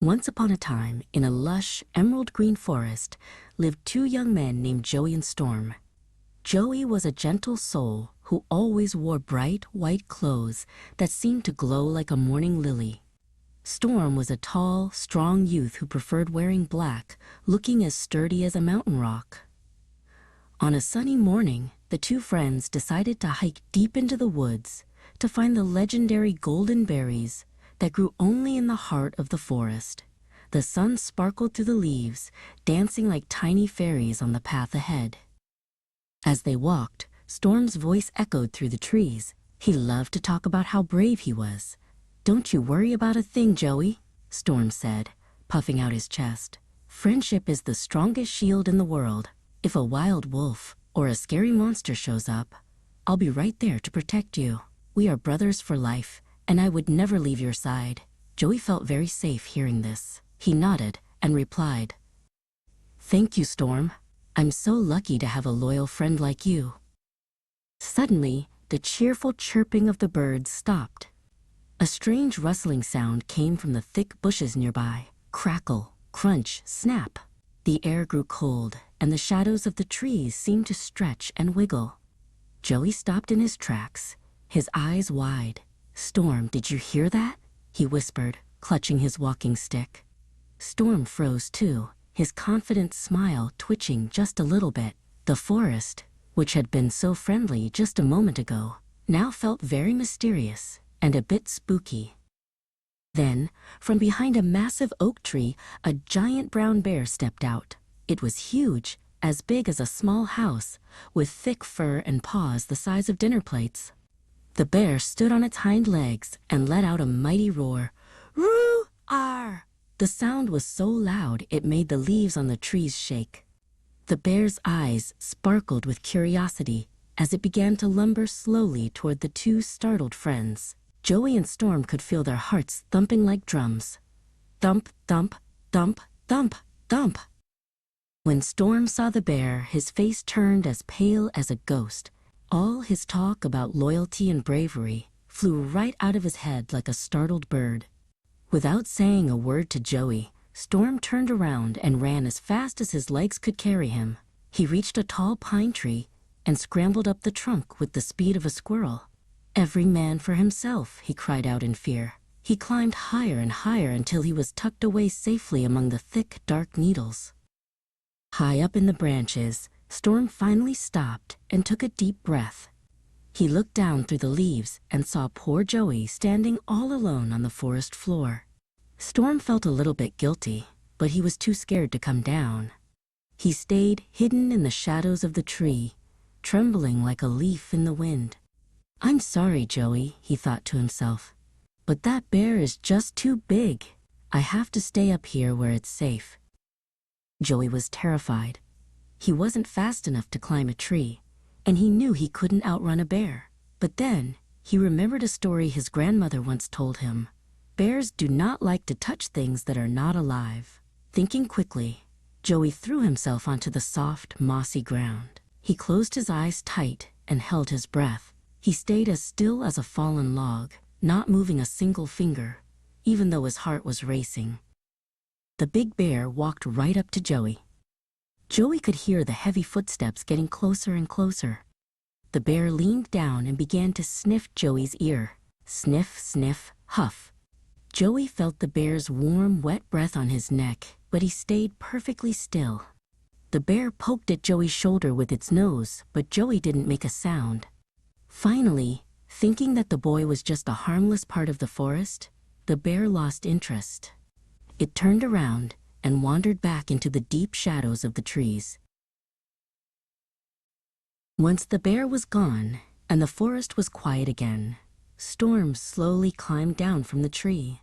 Once upon a time, in a lush, emerald-green forest, lived two young men named Joey and Storm. Joey was a gentle soul who always wore bright, white clothes that seemed to glow like a morning lily. Storm was a tall, strong youth who preferred wearing black, looking as sturdy as a mountain rock. On a sunny morning, the two friends decided to hike deep into the woods to find the legendary golden berries that grew only in the heart of the forest. The sun sparkled through the leaves, dancing like tiny fairies on the path ahead. As they walked, Storm's voice echoed through the trees. He loved to talk about how brave he was. "Don't you worry about a thing, Joey," Storm said, puffing out his chest. "Friendship is the strongest shield in the world. If a wild wolf or a scary monster shows up, I'll be right there to protect you. We are brothers for life, and I would never leave your side." Joey felt very safe hearing this. He nodded and replied, "Thank you, Storm. I'm so lucky to have a loyal friend like you." Suddenly, the cheerful chirping of the birds stopped. A strange rustling sound came from the thick bushes nearby. Crackle, crunch, snap. The air grew cold, and the shadows of the trees seemed to stretch and wiggle. Joey stopped in his tracks, his eyes wide. "Storm, did you hear that?" he whispered, clutching his walking stick. Storm froze too, his confident smile twitching just a little bit. The forest, which had been so friendly just a moment ago, now felt very mysterious and a bit spooky. Then, from behind a massive oak tree, a giant brown bear stepped out. It was huge, as big as a small house, with thick fur and paws the size of dinner plates. The bear stood on its hind legs and let out a mighty roar. "Roo-ar!" The sound was so loud it made the leaves on the trees shake. The bear's eyes sparkled with curiosity as it began to lumber slowly toward the two startled friends. Joey and Storm could feel their hearts thumping like drums. Thump, thump, thump, thump, thump. When Storm saw the bear, his face turned as pale as a ghost. All his talk about loyalty and bravery flew right out of his head like a startled bird. Without saying a word to Joey, Storm turned around and ran as fast as his legs could carry him. He reached a tall pine tree and scrambled up the trunk with the speed of a squirrel. "Every man for himself," he cried out in fear. He climbed higher and higher until he was tucked away safely among the thick, dark needles. High up in the branches, Storm finally stopped and took a deep breath. He looked down through the leaves and saw poor Joey standing all alone on the forest floor. Storm felt a little bit guilty, but he was too scared to come down. He stayed hidden in the shadows of the tree, trembling like a leaf in the wind. "I'm sorry, Joey," he thought to himself, "but that bear is just too big. I have to stay up here where it's safe." Joey was terrified. He wasn't fast enough to climb a tree, and he knew he couldn't outrun a bear. But then, he remembered a story his grandmother once told him. Bears do not like to touch things that are not alive. Thinking quickly, Joey threw himself onto the soft, mossy ground. He closed his eyes tight and held his breath. He stayed as still as a fallen log, not moving a single finger, even though his heart was racing. The big bear walked right up to Joey. Joey could hear the heavy footsteps getting closer and closer. The bear leaned down and began to sniff Joey's ear. Sniff, sniff, huff. Joey felt the bear's warm, wet breath on his neck, but he stayed perfectly still. The bear poked at Joey's shoulder with its nose, but Joey didn't make a sound. Finally, thinking that the boy was just a harmless part of the forest, the bear lost interest. It turned around and wandered back into the deep shadows of the trees. Once the bear was gone and the forest was quiet again, Storm slowly climbed down from the tree.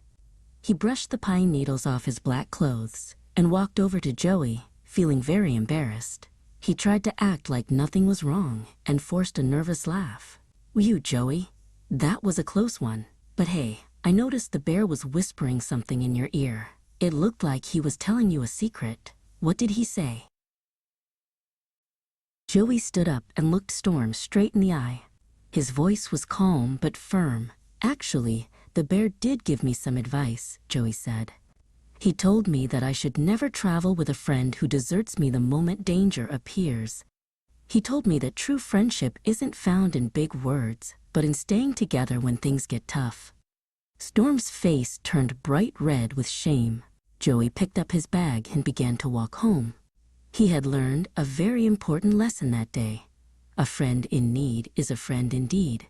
He brushed the pine needles off his black clothes and walked over to Joey, feeling very embarrassed. He tried to act like nothing was wrong and forced a nervous laugh. "You, Joey, that was a close one. But hey, I noticed the bear was whispering something in your ear. It looked like he was telling you a secret. What did he say?" Joey stood up and looked Storm straight in the eye. His voice was calm but firm. "Actually, the bear did give me some advice," Joey said. He told me that I should never travel with a friend who deserts me the moment danger appears. He told me that true friendship isn't found in big words, but in staying together when things get tough. Storm's face turned bright red with shame. Joey picked up his bag and began to walk home. He had learned a very important lesson that day. A friend in need is a friend indeed.